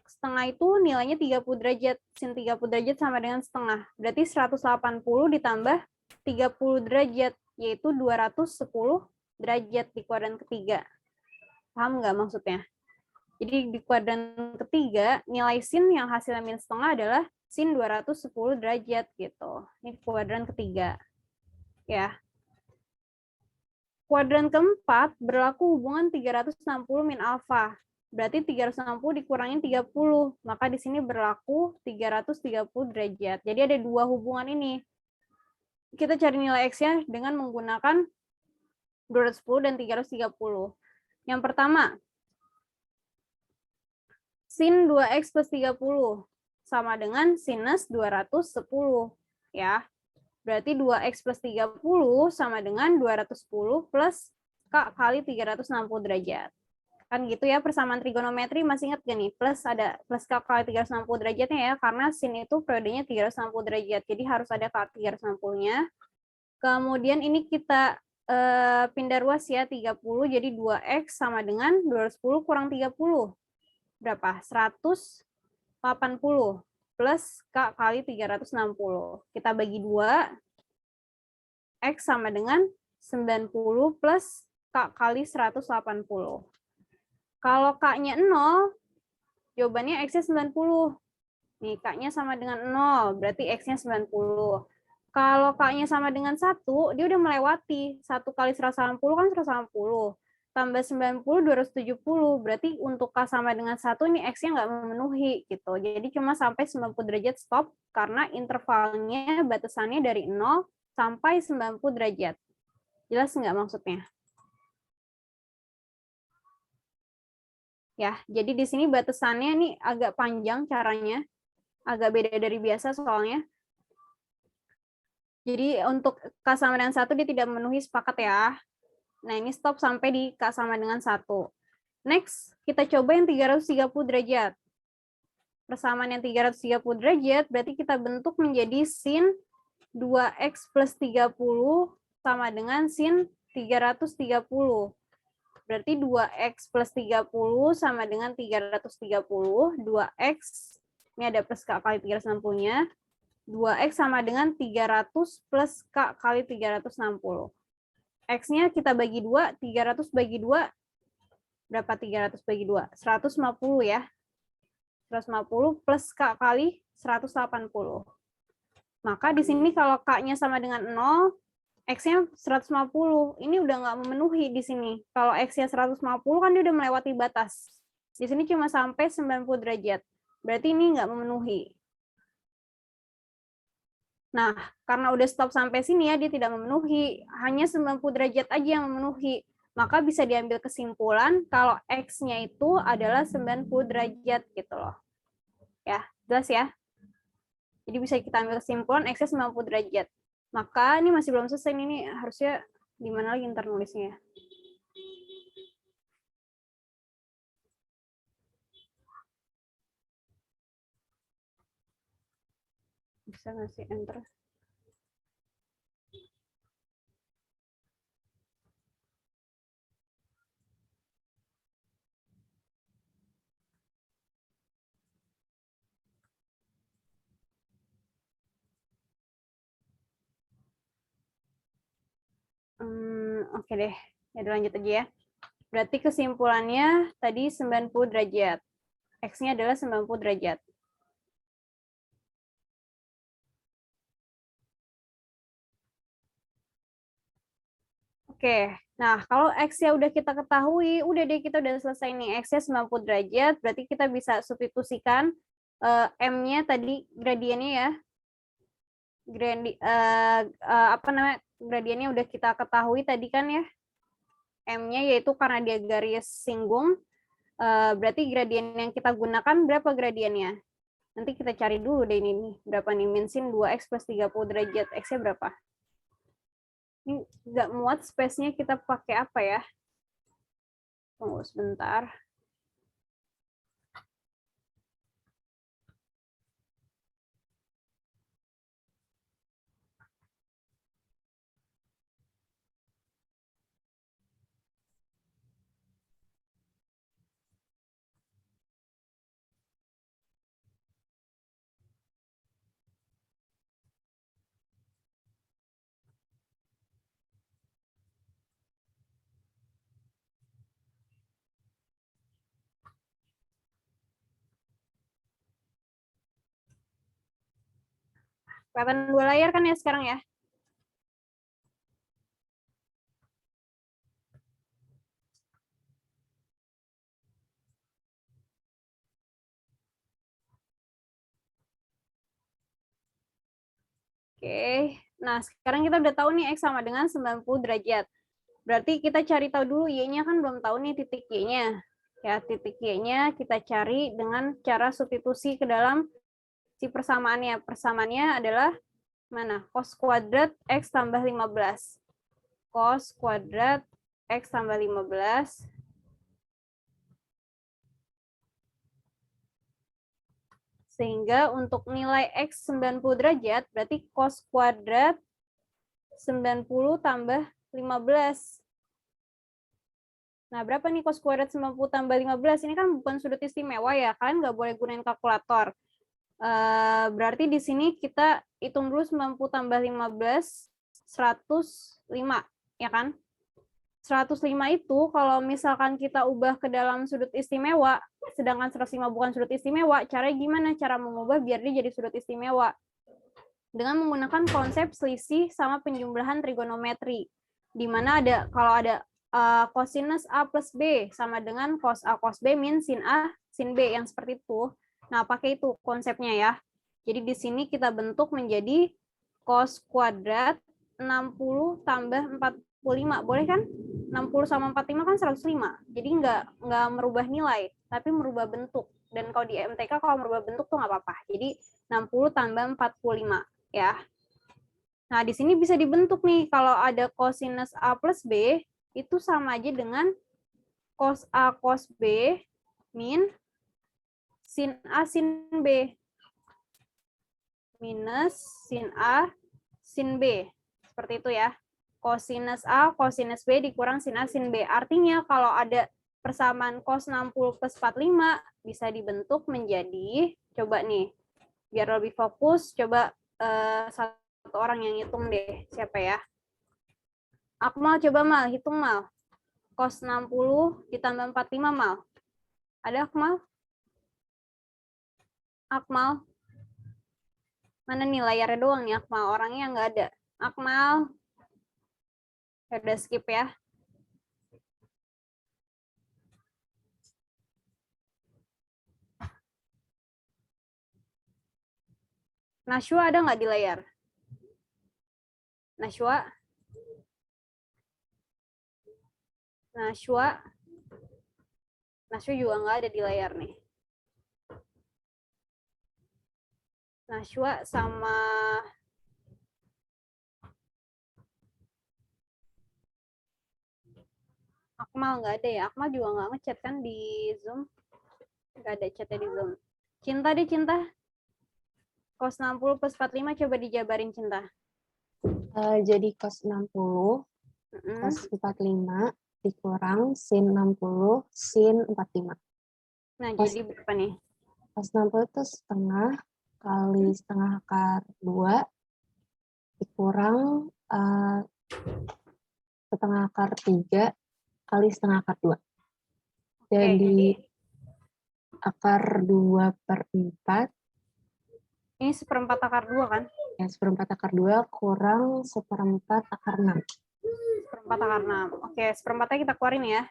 Setengah itu nilainya 30 derajat. Sin 30 derajat sama dengan setengah. Berarti 180 ditambah 30 derajat, yaitu 210 derajat di kuadran ketiga. Paham nggak maksudnya? Jadi di kuadran ketiga, nilai sin yang hasilnya min setengah adalah sin 210 derajat gitu. Ini kuadran ketiga. Ya. Kuadran keempat berlaku hubungan 360 min alfa. Berarti 360 dikurangin 30. Maka di sini berlaku 330 derajat. Jadi ada dua hubungan ini. Kita cari nilai X-nya dengan menggunakan 210 dan 330. Yang pertama, sin 2X plus 30 sama dengan sinus 210. Ya. Berarti 2X plus 30 sama dengan 210 plus K kali 360 derajat. Kan gitu ya, persamaan trigonometri masih ingat gak nih? Plus ada plus K kali 360 derajatnya ya, karena sin itu periodenya 360 derajat. Jadi harus ada K 360-nya. Kemudian ini kita pindah ruas ya, 30. Jadi 2X sama dengan 210 kurang 30. Berapa? 180. Plus K kali 360. Kita bagi 2, X sama dengan 90 plus K kali 180. Kalau K-nya 0, jawabannya X-nya 90. Nih, K-nya sama dengan 0, berarti X-nya 90. Kalau K-nya sama dengan 1, dia udah melewati. 1 kali 180 kan 180. Tambah 90, 270. Berarti untuk K sama dengan 1, ini X-nya nggak memenuhi. Gitu. Jadi cuma sampai 90 derajat stop, karena intervalnya batasannya dari 0 sampai 90 derajat. Jelas nggak maksudnya? Ya, jadi di sini batasannya ini agak panjang caranya. Agak beda dari biasa soalnya. Jadi untuk K sama dengan 1 dia tidak memenuhi, sepakat ya. Nah, ini stop sampai di K sama dengan 1. Next, kita coba yang 330 derajat. Persamaan yang 330 derajat, berarti kita bentuk menjadi sin 2X plus 30 sama dengan sin 330. Berarti 2X plus 30 sama dengan 330. 2X, ini ada plus K kali 360-nya. 2X sama dengan 300 plus K kali 360. X-nya kita bagi 2, 300 bagi 2, berapa 300 bagi 2? 150 ya. 150 plus K kali 180. Maka di sini kalau K-nya sama dengan 0, X-nya 150. Ini udah nggak memenuhi di sini. Kalau X-nya 150 kan dia udah melewati batas. Di sini cuma sampai 90 derajat. Berarti ini nggak memenuhi. Nah, karena udah stop sampai sini ya, dia tidak memenuhi. Hanya 90 derajat aja yang memenuhi. Maka bisa diambil kesimpulan kalau X-nya itu adalah 90 derajat gitu loh. Ya, jelas ya? Jadi bisa kita ambil kesimpulan X-nya 90 derajat. Maka ini masih belum selesai, ini harusnya di mana lagi ntar nulisnya ya. Bisa ngasih enter. Oke deh, ya lanjut aja ya. Berarti kesimpulannya tadi 90 derajat. X-nya adalah 90 derajat. Oke, nah kalau X-nya udah kita ketahui, udah deh kita udah selesai nih. X-nya 90 derajat, berarti kita bisa substitusikan M-nya tadi gradiennya ya. Apa namanya, gradiennya udah kita ketahui tadi kan ya. M-nya yaitu karena dia garis singgung, berarti gradien yang kita gunakan berapa gradiennya? Nanti kita cari dulu deh ini nih, berapa nih, min sin 2X plus 30 derajat, X-nya berapa? Ini nggak muat space-nya, kita pakai apa ya? Tunggu sebentar. Kelihatan 2 layar kan ya sekarang ya? Oke, nah sekarang kita udah tahu nih X sama dengan 90 derajat. Berarti kita cari tahu dulu Y-nya kan belum tahu nih titik Y-nya. Ya, titik Y-nya kita cari dengan cara substitusi ke dalam si persamaannya. Persamaannya adalah mana? Cos kuadrat X tambah 15. Cos kuadrat X tambah 15. Sehingga untuk nilai X 90 derajat, berarti cos kuadrat 90 tambah 15. Nah, berapa nih cos kuadrat 90 tambah 15? Ini kan bukan sudut istimewa ya, kalian nggak boleh gunain kalkulator. Berarti di sini kita hitung dulu 90 tambah 15, 105, ya kan? 105 itu kalau misalkan kita ubah ke dalam sudut istimewa, sedangkan 105 bukan sudut istimewa, caranya gimana? Cara mengubah biar dia jadi sudut istimewa. Dengan menggunakan konsep selisih sama penjumlahan trigonometri. Di mana ada kalau ada cosinus A plus B sama dengan cos A cos B min sin A sin B yang seperti itu. Nah, pakai itu konsepnya ya. Jadi di sini kita bentuk menjadi cos kuadrat 60 tambah 45. Boleh kan? 60 sama 45 kan 105. Jadi nggak merubah nilai, tapi merubah bentuk. Dan kalau di MTK kalau merubah bentuk tuh nggak apa-apa. Jadi 60 tambah 45 ya. Nah, di sini bisa dibentuk nih kalau ada cosinus A plus B itu sama aja dengan cos A cos B min sin A sin B minus sin A sin B. Seperti itu ya. Cosinus A cosinus B dikurang sin A sin B. Artinya kalau ada persamaan cos 60 plus 45 bisa dibentuk menjadi, coba nih, biar lebih fokus, coba satu orang yang hitung deh. Siapa ya? Akmal, coba Mal, hitung Mal. Cos 60 ditambah 45 Mal. Ada Akmal? Akmal? Mana nih layarnya doang nih Akmal, orangnya nggak ada. Akmal? Udah skip ya. Nashwa ada nggak di layar? Nashwa? Nashwa? Nashwa juga nggak ada di layar nih. Nashwa sama Akmal nggak ada ya. Akmal juga nggak ngechat kan di Zoom. Nggak ada chatnya di Zoom. Cinta deh, Cinta. Cos 60 plus 45 coba dijabarin, Cinta.
Jadi cos 60, cos 45 dikurang sin 60, sin 45.
Nah,
Cos-
jadi berapa nih?
Cos 60 itu setengah kali setengah akar 2 dikurang setengah akar 3 kali setengah akar 2. Jadi akar 2 per 4.
Ini seperempat akar 2 kan?
Ya, seperempat akar 2 kurang seperempat akar 6.
Seperempat akar 6. Oke, seperempatnya kita keluarin ya.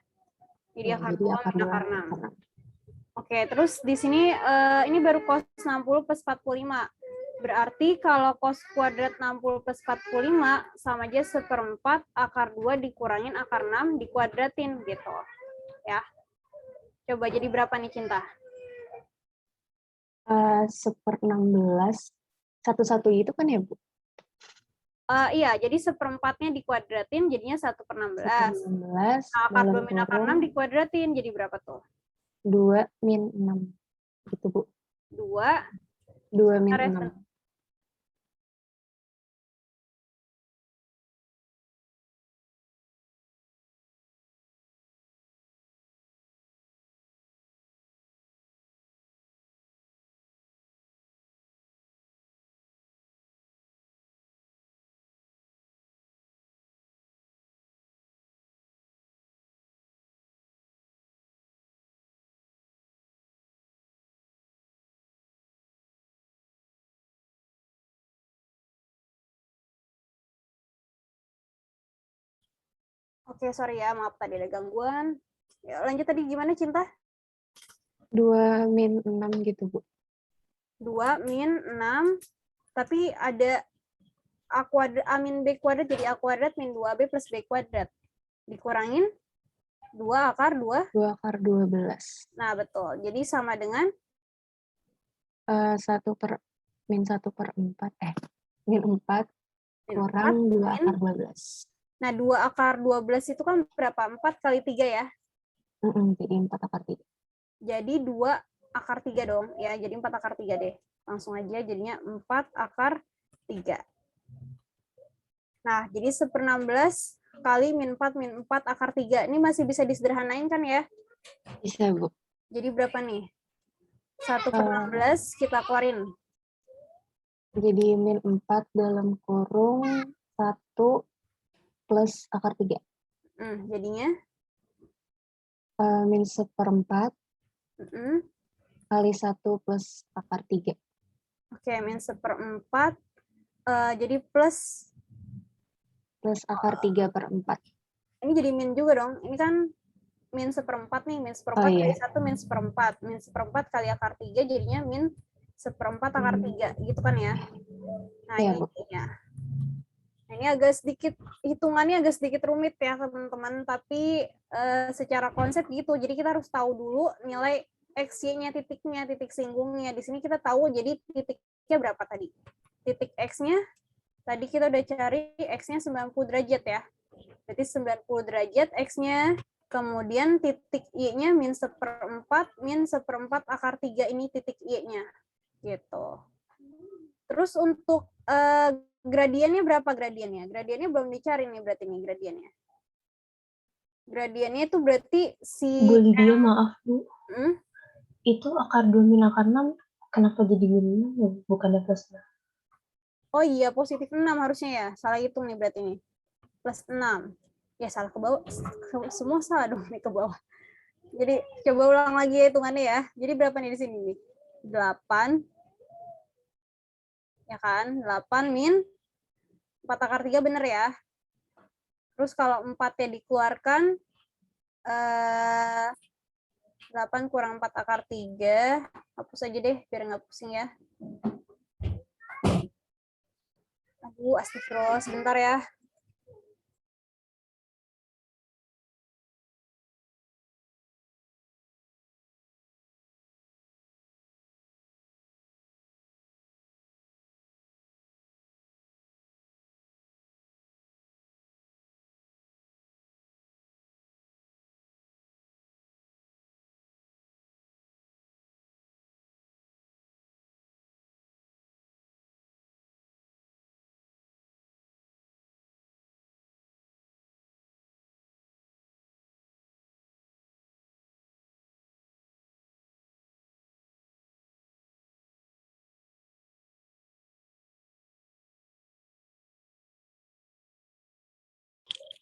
Jadi
Ya,
akar
jadi
2
akar
min
2
akar 6.
akar 6.
Oke, terus di sini ini baru cos 60 plus 45. Berarti kalau cos kuadrat 60 plus 45 sama aja seperempat akar 2 dikurangin akar 6 dikuadratin gitu. Ya. Coba jadi berapa nih, Cinta?
1/16. Satu-satu itu kan ya, Bu?
Iya, jadi seperempatnya dikuadratin jadinya 1/16.
1/16
Akar 2
dalam
min akar 6 dikuadratin jadi berapa tuh?
2 min 6. Gitu, Bu.
2.
2 min
Sebentar ya,
6.
Oke, sorry ya, maaf tadi ada gangguan. Ya, lanjut tadi gimana, Cinta?
2 min 6 gitu, Bu.
2 min 6, tapi ada A kuadrat, A min B kuadrat jadi A kuadrat min 2B plus B kuadrat. Dikurangin 2 akar 2.
2 akar 12.
Nah, betul. Jadi sama dengan
1 per min 1 per 4. Min 4
min
kurang
4
2
min.
akar 12.
Nah, 2 akar 12 itu kan berapa? 4 kali 3 ya?
Jadi 4 akar 3.
Jadi 2 akar 3 dong. Ya, jadi 4 akar 3 deh. Langsung aja jadinya 4 akar 3. Nah, jadi 1/16 kali min 4 akar 3. Ini masih bisa disederhanain kan ya?
Bisa, Bu.
Jadi berapa nih? 1/16 kita keluarin.
Jadi min 4 dalam kurung 1 plus akar 3.
Jadinya?
Min 1/4 kali 1 plus akar 3.
Oke, min 1/4. Jadi plus
Akar 3/4.
ini jadi min juga dong. Ini kan min 1/4 nih. Min 1/4 kali 1 min 1/4. Min 1/4 kali akar 3 jadinya min 1/4 akar 3. Gitu kan ya? Nah,
Iya,
ini
Bu.
intinya. Nah, ini agak sedikit, hitungannya agak sedikit rumit ya teman-teman. Tapi secara konsep gitu. Jadi kita harus tahu dulu nilai X-nya, titiknya, titik singgungnya. Di sini kita tahu jadi titiknya berapa tadi. Titik X-nya, tadi kita udah cari X-nya 90 derajat ya. Berarti 90 derajat X-nya. Kemudian titik Y-nya min 1/4, min 1/4 akar 3 ini titik Y-nya. Gitu. Terus untuk gradiennya berapa gradiennya? Gradiennya belum dicari nih berarti nih gradiennya. Gradiennya itu berarti si...
Bu Lydia, maaf Bu. Itu akar 2 min akar 6, kenapa jadi min 6 ya? Bukannya plus 6?
Oh iya, positif 6 harusnya ya. Salah hitung nih berarti nih. Plus 6. Ya salah ke bawah. Semua salah dong nih ke bawah. Jadi coba ulang lagi ya hitungannya ya. Jadi berapa nih di sini nih? 8. Ya kan? 8 min 4 akar 3 bener ya. Terus kalau 4-nya dikeluarkan 8 kurang 4 akar 3. Hapus aja deh biar nggak pusing ya. Aduh, astagfirullah, sebentar ya.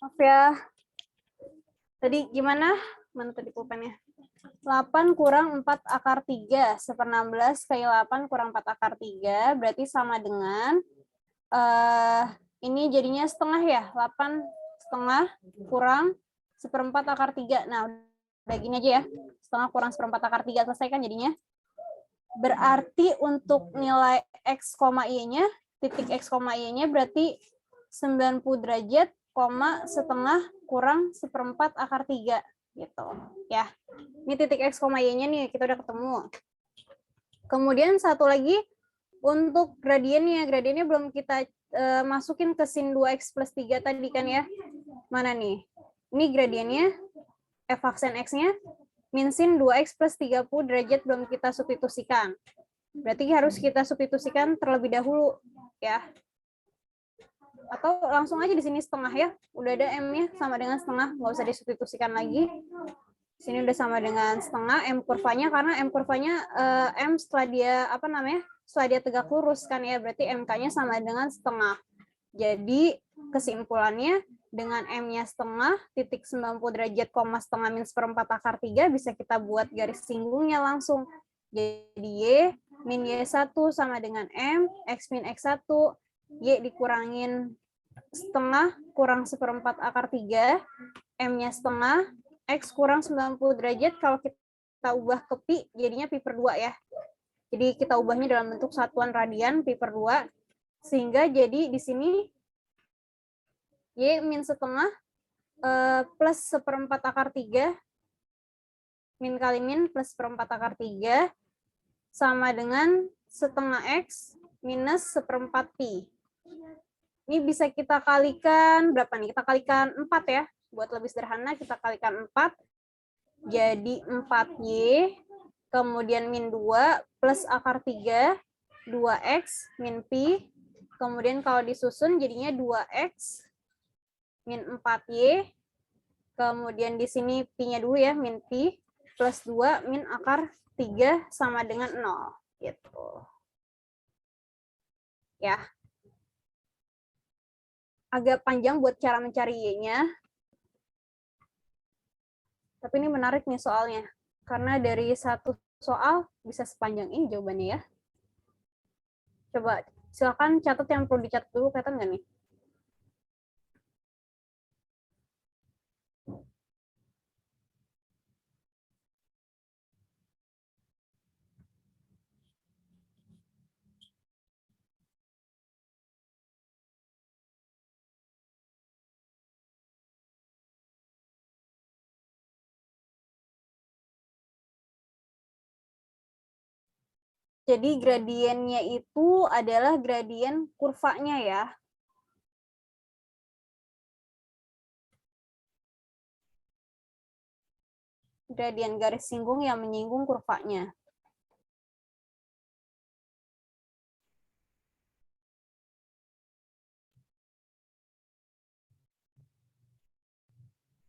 Maaf ya. Tadi gimana? Mana tadi pulpennya? 8 kurang 4 akar 3. 1/16 kali 8 kurang 4 akar 3. Berarti sama dengan, ini jadinya setengah ya. 8 setengah kurang 1/4 akar 3. Nah, udah gini aja ya. Setengah kurang 1/4 akar 3. Selesai kan jadinya? Berarti untuk nilai X, Y-nya, titik X, Y-nya berarti 90 derajat, setengah kurang 1/4 akar 3 gitu ya. Ini titik X, Y-nya nih kita udah ketemu. Kemudian satu lagi untuk gradiennya. Gradiennya belum kita masukin ke sin 2x plus 3 tadi kan ya. Mana nih? Ini gradiennya f aksen X-nya min sin 2x plus 30 derajat belum kita substitusikan. Berarti harus kita substitusikan terlebih dahulu ya. Atau langsung aja di sini setengah ya. Udah ada M-nya sama dengan setengah, nggak usah disubstitusikan lagi. Sini udah sama dengan setengah M kurvanya, karena M kurvanya M setelah dia setelah dia tegak lurus kan ya, berarti MK-nya sama dengan setengah. Jadi kesimpulannya dengan M-nya setengah, titik 90 derajat, setengah min 1/4 akar 3 bisa kita buat garis singgungnya langsung. Jadi Y min Y1 sama dengan M, X min X1, Y dikurangin setengah kurang 1/4 akar 3, M-nya setengah, X kurang 90 derajat, kalau kita ubah ke pi, jadinya pi per 2 ya. Jadi kita ubahnya dalam bentuk satuan radian, pi per 2, sehingga jadi di sini Y min setengah plus 1/4 akar 3, min kali min plus 1/4 akar 3, sama dengan setengah X minus 1/4 pi. Ini bisa kita kalikan, berapa nih? Kita kalikan 4 ya. Buat lebih sederhana, kita kalikan 4. Jadi 4Y, kemudian min 2, plus akar 3, 2X, min pi. Kemudian kalau disusun, jadinya 2X, min 4Y. Kemudian di sini pi-nya dulu ya, min pi, plus 2, min akar 3, sama dengan 0. Gitu. Ya. Agak panjang buat cara mencari Y-nya. Tapi ini menarik nih soalnya. Karena dari satu soal bisa sepanjang ini jawabannya ya. Coba silakan catat yang perlu dicatat dulu, kelihatan nggak nih? Jadi gradiennya itu adalah gradien kurvanya ya. Gradien garis singgung yang menyinggung kurvanya.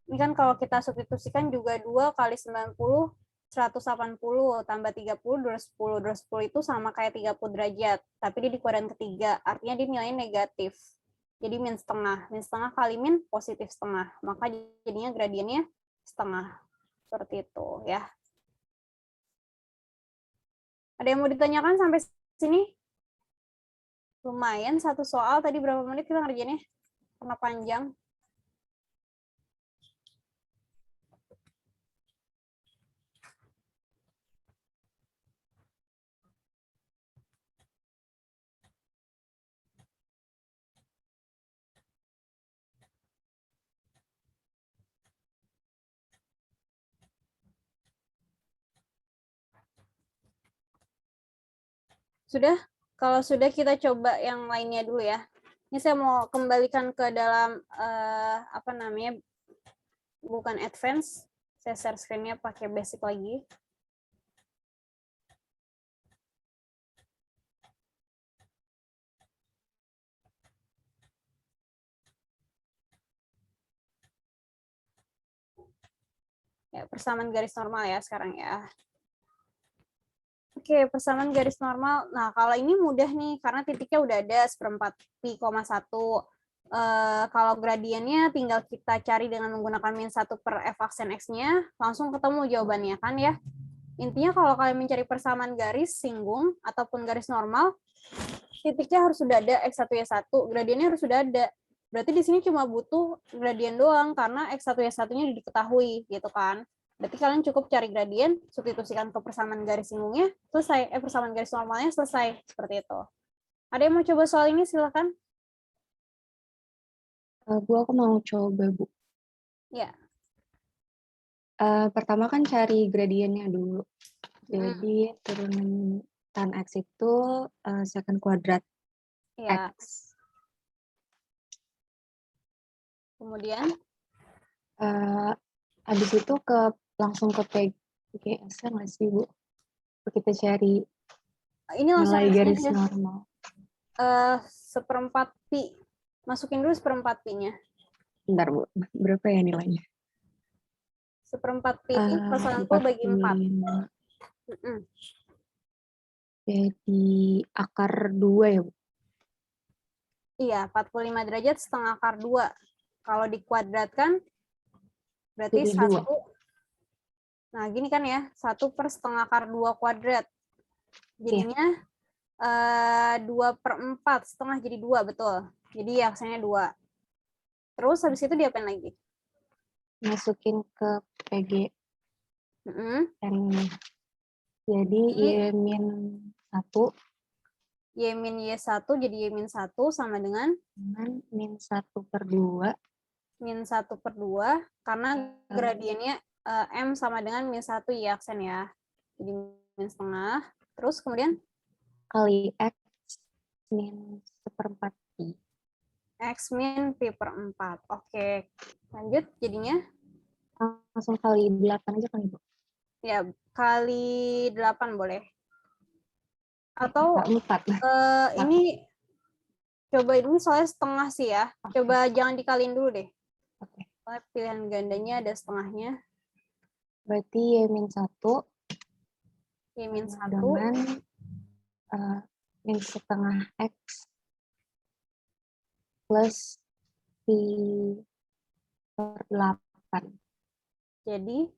Ini kan kalau kita substitusikan juga 2 kali 90, 180, tambah 30, 210. 210 itu sama kayak 30 derajat, tapi dia di kuadran ketiga, artinya dia nilainya negatif. Jadi min setengah. Min setengah kali min positif setengah. Maka jadinya gradiennya setengah. Seperti itu ya. Ada yang mau ditanyakan sampai sini? Lumayan, satu soal tadi berapa menit kita ngerjainnya? Karena panjang. Sudah? Kalau sudah, kita coba yang lainnya dulu ya. Ini saya mau kembalikan ke dalam apa namanya, bukan advance. Saya share screen-nya pakai basic lagi. Ya, persamaan garis normal ya sekarang ya. Oke, persamaan garis normal. Nah, kalau ini mudah nih, karena titiknya udah ada 1/4 pi, 1. Kalau gradiennya tinggal kita cari dengan menggunakan min 1 per f aksen x-nya, langsung ketemu jawabannya kan ya. Intinya kalau kalian mencari persamaan garis singgung ataupun garis normal, titiknya harus sudah ada x1, y1, gradiennya harus sudah ada. Berarti di sini cuma butuh gradien doang, karena x1, y1-nya diketahui, gitu kan. Berarti kalian cukup cari gradien, substitusikan ke persamaan garis singgungnya, selesai. Persamaan garis normalnya selesai. Seperti itu. Ada yang mau coba soal ini? Silakan.
Bu, aku mau coba, Bu.
Ya.
Pertama kan cari gradiennya dulu. Jadi turunan tan X itu secant kuadrat
Ya.
X.
Kemudian?
Habis itu langsung ke PGS nggak sih, Bu? Kita cari
ini langsung
nilai garis normal.
1/4 pi. Masukin dulu 1/4 pi-nya.
Bentar, Bu. Berapa ya nilainya?
1/4 pi itu persamaan bagi 4.
Jadi akar 2 ya, Bu?
Iya, 45 derajat setengah akar 2. Kalau dikuadratkan, berarti 1. Nah, gini kan ya, 1 per setengah akar 2 kuadrat. Jadinya 2/4, setengah jadi 2, betul. Jadi aksennya 2. Terus habis itu diapain lagi?
Masukin ke PG
Mm-mm.
N-nya. Jadi Y-1
Y min Y1 jadi Y min 1 sama dengan
dengan min 1/2
min 1/2 karena gradiennya M sama dengan min 1 Y aksen ya. Jadi min setengah. Terus kemudian
kali X min 1/4 pi.
X min Pi/4. Oke. Lanjut jadinya?
Langsung kali 8 aja kan Ibu?
Ya, kali 8 boleh. Atau
4.
ini coba ini soalnya setengah sih ya. Coba jangan dikaliin dulu deh.
Oke.
Soalnya pilihan gandanya ada setengahnya.
Berarti Y min 1
Y min 1
dengan min setengah X plus Pi/8.
jadi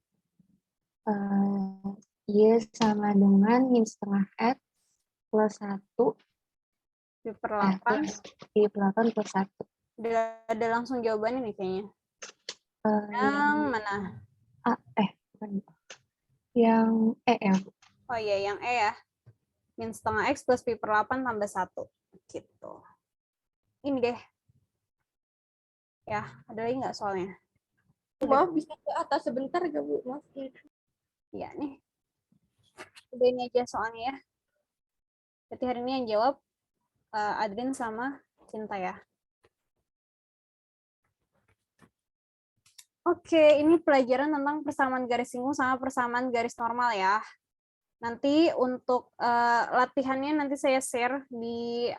Y sama dengan min setengah X plus 1
Pi/8.
Pi/8 plus 1.
Ada langsung jawabannya nih kayaknya. Yang mana?
Bukan. Yang ya, Bu.
Oh iya, yang E ya. Min setengah X plus Pi/8 tambah 1. Gitu. Ini deh. Ya, ada lagi nggak soalnya?
Maaf, bisa ke atas sebentar gak, Bu? Maaf.
Iya nih. Udah ini aja soalnya ya. Berarti hari ini yang jawab Adrin sama Cinta ya. Oke, ini pelajaran tentang persamaan garis singgung sama persamaan garis normal ya. Nanti untuk latihannya nanti saya share di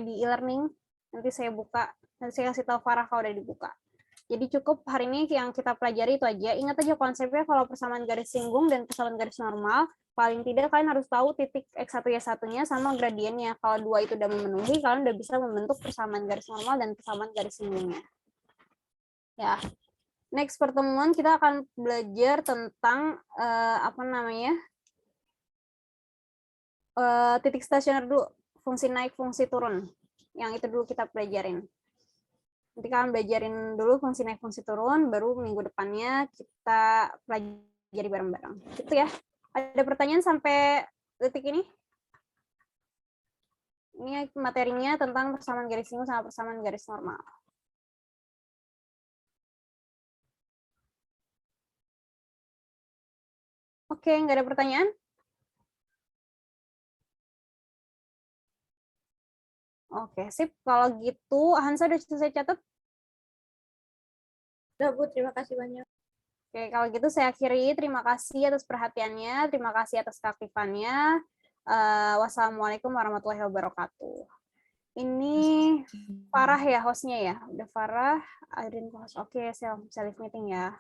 di e-learning. Nanti saya buka, nanti saya kasih tahu Farah kalau udah dibuka. Jadi cukup hari ini yang kita pelajari itu aja. Ingat aja konsepnya kalau persamaan garis singgung dan persamaan garis normal, paling tidak kalian harus tahu titik X1 Y1-nya sama gradiennya. Kalau dua itu udah memenuhi, kalian udah bisa membentuk persamaan garis normal dan persamaan garis singgungnya. Ya. Next pertemuan kita akan belajar tentang titik stasioner dulu, fungsi naik, fungsi turun. Yang itu dulu kita pelajarin. Nanti kalian belajarin dulu fungsi naik, fungsi turun, baru minggu depannya kita pelajari bareng-bareng. Gitu ya. Ada pertanyaan sampai detik ini? Ini materinya tentang persamaan garis singgung sama persamaan garis normal. Oke, nggak ada pertanyaan? Oke, sip. Kalau gitu, Hansa udah selesai catat?
Udah, Bu. Terima kasih banyak.
Oke, kalau gitu saya akhiri. Terima kasih atas perhatiannya. Terima kasih atas keaktifannya. Wassalamualaikum warahmatullahi wabarakatuh. Ini Farah ya hostnya ya? Udah Farah, Adrin host. Oke, saya leave meeting ya.